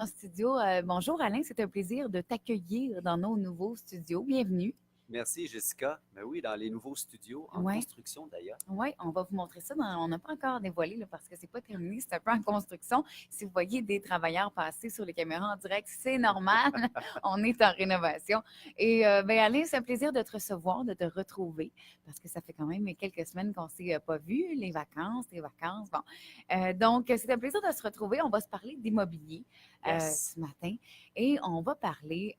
En studio. Bonjour Alain, c'est un plaisir de t'accueillir dans nos nouveaux studios. Bienvenue. Merci, Jessica. Ben oui, dans les nouveaux studios, en Oui, construction d'ailleurs. oui, on va vous montrer ça. On n'a pas encore dévoilé là, parce que c'est pas terminé, c'est un peu en construction. Si vous voyez des travailleurs passer sur les caméras en direct, c'est normal. On est en rénovation. Et ben Alain, c'est un plaisir de te recevoir, de te retrouver, parce que ça fait quand même quelques semaines qu'on ne s'est pas vu, les vacances. Bon, donc c'est un plaisir de se retrouver. On va se parler d'immobilier Yes. ce matin et on va parler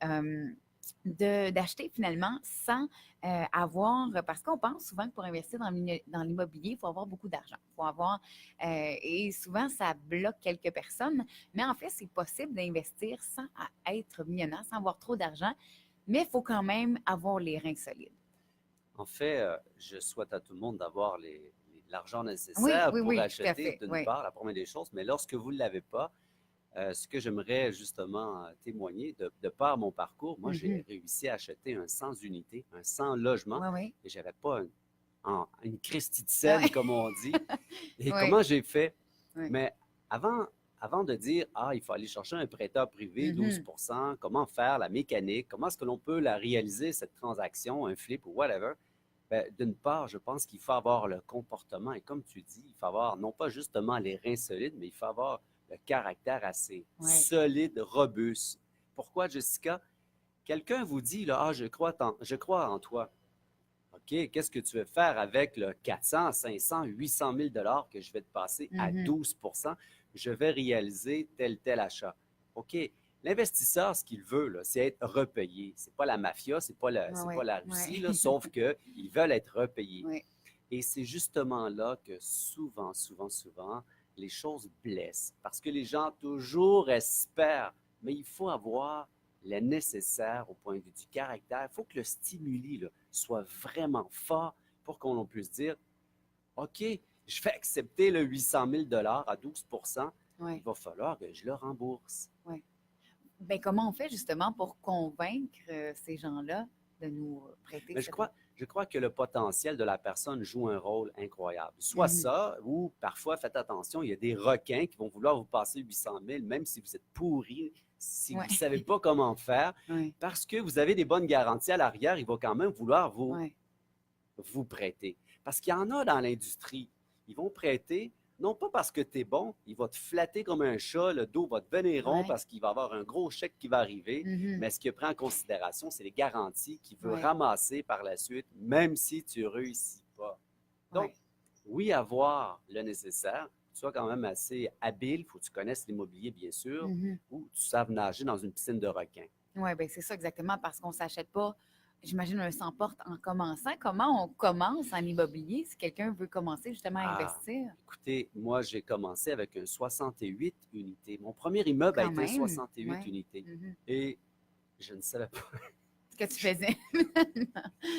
d'acheter finalement sans parce qu'on pense souvent que pour investir dans l'immobilier, il faut avoir beaucoup d'argent. Il faut avoir, et souvent, ça bloque quelques personnes, mais en fait, c'est possible d'investir sans être millionnaire, sans avoir trop d'argent, mais il faut quand même avoir les reins solides. En fait, je souhaite à tout le monde d'avoir l'argent Oui, nécessaire oui, pour oui, tout à acheter, fait, d'une oui. part, la première des choses, mais lorsque vous ne l'avez pas, ce que j'aimerais justement témoigner, de par mon parcours, moi, Mhm. j'ai réussi à acheter un 100 unités, un 100 logements, Oui, oui. et j'avais pas une Christie de Ah scène, ouais. comme on dit. Et Oui, comment j'ai fait? oui. Mais avant, avant de dire, il faut aller chercher un prêteur privé, Mhm. 12%, comment faire la mécanique, comment est-ce que l'on peut la réaliser, cette transaction, un flip ou whatever, ben, d'une part, je pense qu'il faut avoir le comportement, et comme tu dis, il faut avoir non pas justement les reins solides, mais il faut avoir le caractère assez Oui. solide, robuste. Pourquoi, Jessica? Quelqu'un vous dit, là, je crois en toi. OK, qu'est-ce que tu veux faire avec le 400, 500, 800 000 que je vais te passer à Mhm. 12 je vais réaliser tel achat. OK, l'investisseur, ce qu'il veut, là, c'est être repayé. C'est pas la mafia, Oui, c'est pas oui, la Russie, là, oui. sauf qu'ils veulent être repayés. Oui. Et c'est justement là que souvent, les choses blessent. Parce que les gens toujours espèrent, mais il faut avoir le nécessaire au point de vue du caractère. Il faut que le stimuli là, soit vraiment fort pour qu'on puisse dire, OK, je vais accepter le 800 000 à 12 il Oui. va falloir que je le rembourse. Oui. Ben, comment on fait justement pour convaincre ces gens-là de nous prêter Mais cette... je crois que le potentiel de la personne joue un rôle incroyable. Soit Mhm. ça, ou parfois, faites attention, il y a des requins qui vont vouloir vous passer 800 000, même si vous êtes pourri, si vous Ouais, ne savez pas comment faire, ouais, parce que vous avez des bonnes garanties à l'arrière, il va quand même vouloir ouais, vous prêter. Parce qu'il y en a dans l'industrie. Ils vont prêter, non pas parce que tu es bon, il va te flatter comme un chat, le dos va te venir rond ouais, parce qu'il va avoir un gros chèque qui va arriver, mhm, mais ce qu'il prend en considération, c'est les garanties qu'il veut ouais, ramasser par la suite, même si tu ne réussis pas. Donc, ouais, oui, avoir le nécessaire, tu sois quand même assez habile, il faut que tu connaisses l'immobilier, bien sûr, mhm. ou tu saves nager dans une piscine de requins. Ouais, ben c'est ça exactement, parce qu'on ne s'achète pas, j'imagine, un sans-porte en commençant. Comment on commence en immobilier si quelqu'un veut commencer justement à Ah, investir? écoutez, moi, j'ai commencé avec un 68 unités. Mon premier immeuble a Quand été un même, 68 ouais. unités. Mhm. Et je ne savais pas. Ce que tu faisais.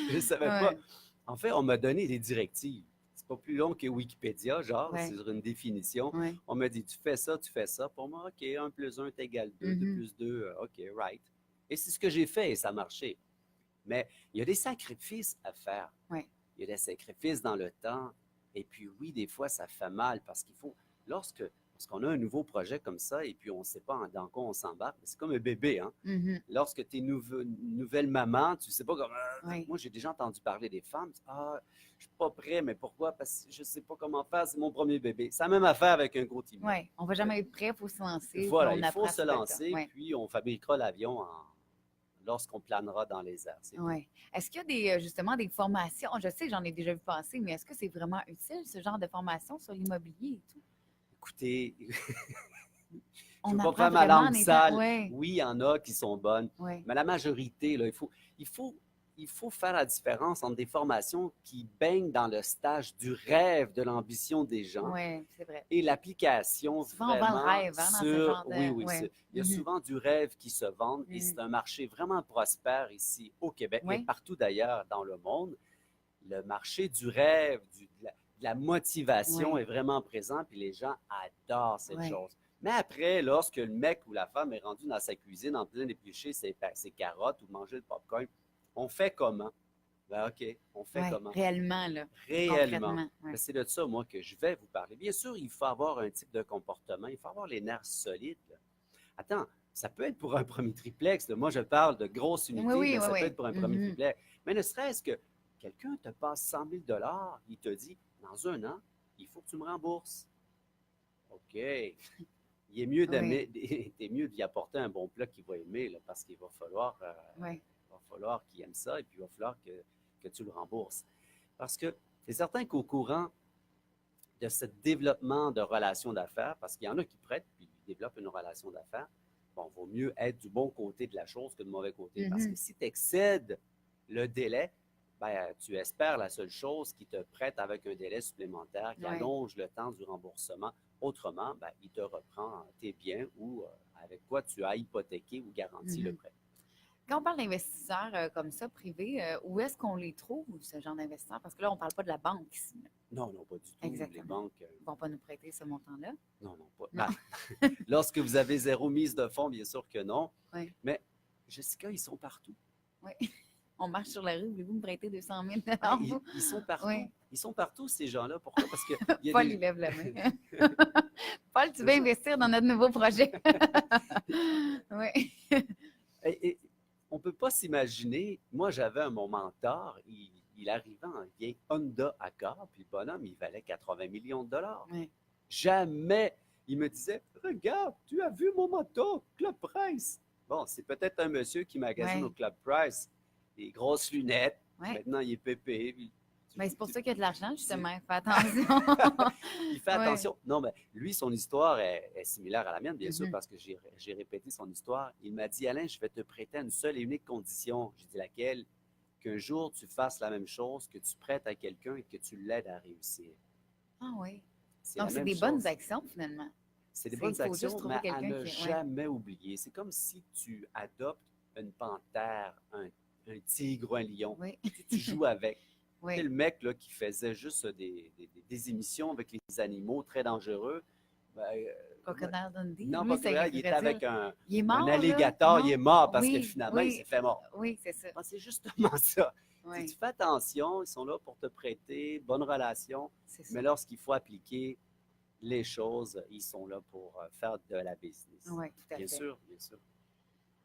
Je ne savais pas. Ouais, En fait, on m'a donné des directives. C'est pas plus long que Wikipédia, genre, ouais, sur une définition. ouais. On m'a dit, tu fais ça. Pour moi, OK, un plus un est égal 2, 2 Mhm. plus 2, OK, right. Et c'est ce que j'ai fait et ça a marché. Mais il y a des sacrifices à faire. Ouais, Il y a des sacrifices dans le temps. Et puis oui, des fois, ça fait mal parce qu'il faut, lorsqu'on a un nouveau projet comme ça et puis on ne sait pas dans quoi on s'embarque, c'est comme un bébé, hein? mhm, Lorsque tu es nouvelle maman, tu ne sais pas comment. ouais, Moi, j'ai déjà entendu parler des femmes. Je ne suis pas prêt, mais pourquoi? Parce que je ne sais pas comment faire, c'est mon premier bébé. C'est la même affaire avec un gros immeuble. ouais. On va jamais être prêt, il faut se lancer, puis Voilà, on il faut apprend se sur le tas. lancer, Ouais. puis on fabriquera l'avion lorsqu'on planera dans les airs, c'est tout. Oui. Est-ce qu'il y a justement des formations? Je sais, j'en ai déjà vu passer, mais est-ce que c'est vraiment utile, ce genre de formation sur l'immobilier et tout? Écoutez, je ne On veux pas apprend faire ma vraiment langue en étant. sale. Oui, Oui, il y en a qui sont bonnes, oui, mais la majorité, là, il faut, il faut faire la différence entre des formations qui baignent dans le stage du rêve, de l'ambition des gens oui, c'est vrai. et l'application Souvent, on vend le vraiment rêve hein, dans ce sur, genre oui, de. oui, Oui. il y a souvent du rêve qui se vend et c'est un marché vraiment prospère ici au Québec et Oui, partout d'ailleurs dans le monde. Le marché du rêve, de la motivation oui, est vraiment présent, puis les gens adorent cette oui. chose. Mais après, lorsque le mec ou la femme est rendu dans sa cuisine en train d'éplucher ses carottes ou manger le popcorn, on fait comment? Ben, OK, on fait Oui, comment? réellement, là, Réellement. concrètement. Oui. Ben, c'est de ça, moi, que je vais vous parler. Bien sûr, il faut avoir un type de comportement, il faut avoir les nerfs solides. Là. Attends, ça peut être pour un premier triplex. Là. Moi, je parle de grosses Oui, unités, oui, mais oui, ça peut oui. être pour un premier triplex. Mais ne serait-ce que quelqu'un te passe 100 000 il te dit, dans un an, il faut que tu me rembourses. OK. Il est mieux Oui, d'aimer, t'es mieux d'y apporter un bon plat qu'il va aimer, là, parce qu'il oui. va falloir qu'il aime ça et puis il va falloir que tu le rembourses. Parce que c'est certain qu'au courant de ce développement de relations d'affaires, parce qu'il y en a qui prêtent puis ils développent une relation d'affaires, bon, il vaut mieux être du bon côté de la chose que du mauvais côté. Parce que Mhm. si tu excèdes le délai, ben, tu espères la seule chose qui te prête avec un délai supplémentaire, qui Oui. allonge le temps du remboursement. Autrement, ben, il te reprend tes biens ou avec quoi tu as hypothéqué ou garanti le Mhm. prêt. Quand on parle d'investisseurs comme ça, privés, où est-ce qu'on les trouve, ce genre d'investisseurs? Parce que là, on ne parle pas de la banque ici. Là. Non, non, pas du tout. Les Exactement. banques, Ils ne vont pas nous prêter ce montant-là. non, non, pas. Non. Lorsque vous avez zéro mise de fonds, bien sûr que non. Oui, Mais Jessica, ils sont partout. oui. On marche sur la rue, voulez-vous me prêter 200 000 Ouais, vous? ils sont partout. Oui. Ils sont partout, ces gens-là. Pourquoi? Parce qu'il y a Paul, il des. lève la main. Paul, tu C'est veux ça. investir dans notre nouveau projet? Oui. Et on ne peut pas s'imaginer. Moi, j'avais mon mentor, il arrivait en vieille Honda Accord, puis le bonhomme, il valait 80 millions de dollars. Oui. Jamais. Il me disait, regarde, tu as vu mon moto, Club Price. Bon, c'est peut-être un monsieur qui magasine au Oui. Club Price, des grosses lunettes. Oui. Maintenant, il est pépé. Puis Ben, c'est pour ça qu'il y a de l'argent, c'est- justement. Fais attention. il fait Oui. attention. Non, mais lui, son histoire est similaire à la mienne, bien sûr, Mhm. parce que j'ai répété son histoire. Il m'a dit, Alain, je vais te prêter à une seule et unique condition. J'ai dit laquelle? Qu'un jour, tu fasses la même chose, que tu prêtes à quelqu'un et que tu l'aides à réussir. Ah oui. C'est Donc, la c'est même des bonnes chose. actions, finalement. C'est des Il bonnes faut juste actions, trouver mais à quelqu'un ne qui. Oui. jamais oublier. C'est comme si tu adoptes une panthère, un tigre ou un lion. Oui. Tu joues avec. Tu sais, Oui. le mec là, qui faisait juste des émissions avec les animaux très dangereux, ben, Crocodile Dundee. non, Lui, pas c'est un Crocodile, il était crocodile. avec Il est un mort, là? alligator, il est Non? mort parce que Oui. finalement, il s'est Oui. fait mort. Oui, c'est ça. Ben, c'est justement ça. Tu Oui. fais attention, ils sont là pour te prêter, bonne relation, C'est ça. mais lorsqu'il faut appliquer les choses, ils sont là pour faire de la business. Oui, tout à Bien fait. sûr, bien sûr.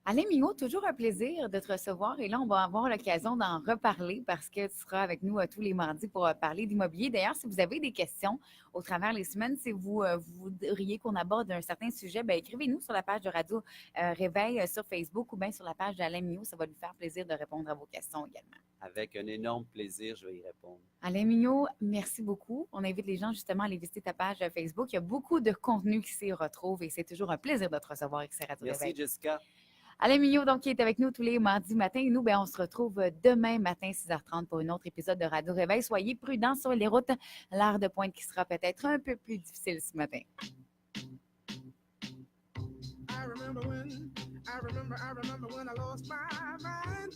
Alain Mignot, toujours un plaisir de te recevoir. Et là, on va avoir l'occasion d'en reparler parce que tu seras avec nous tous les mardis pour parler d'immobilier. D'ailleurs, si vous avez des questions au travers les semaines, si vous voudriez qu'on aborde un certain sujet, ben, écrivez-nous sur la page de Radio Réveil sur Facebook ou bien sur la page d'Alain Mignot. Ça va lui faire plaisir de répondre à vos questions également. Avec un énorme plaisir, je vais y répondre. Alain Mignot, merci beaucoup. On invite les gens justement à aller visiter ta page Facebook. Il y a beaucoup de contenu qui s'y retrouve et c'est toujours un plaisir de te recevoir avec Radio Merci, Réveil. Jessica. Alain Mignot, donc, qui est avec nous tous les mardis matins. Et nous, ben, on se retrouve demain matin, 6h30, pour un autre épisode de Radio Réveil. Soyez prudents sur les routes. L'heure de pointe qui sera peut-être un peu plus difficile ce matin. I remember when I lost my mind.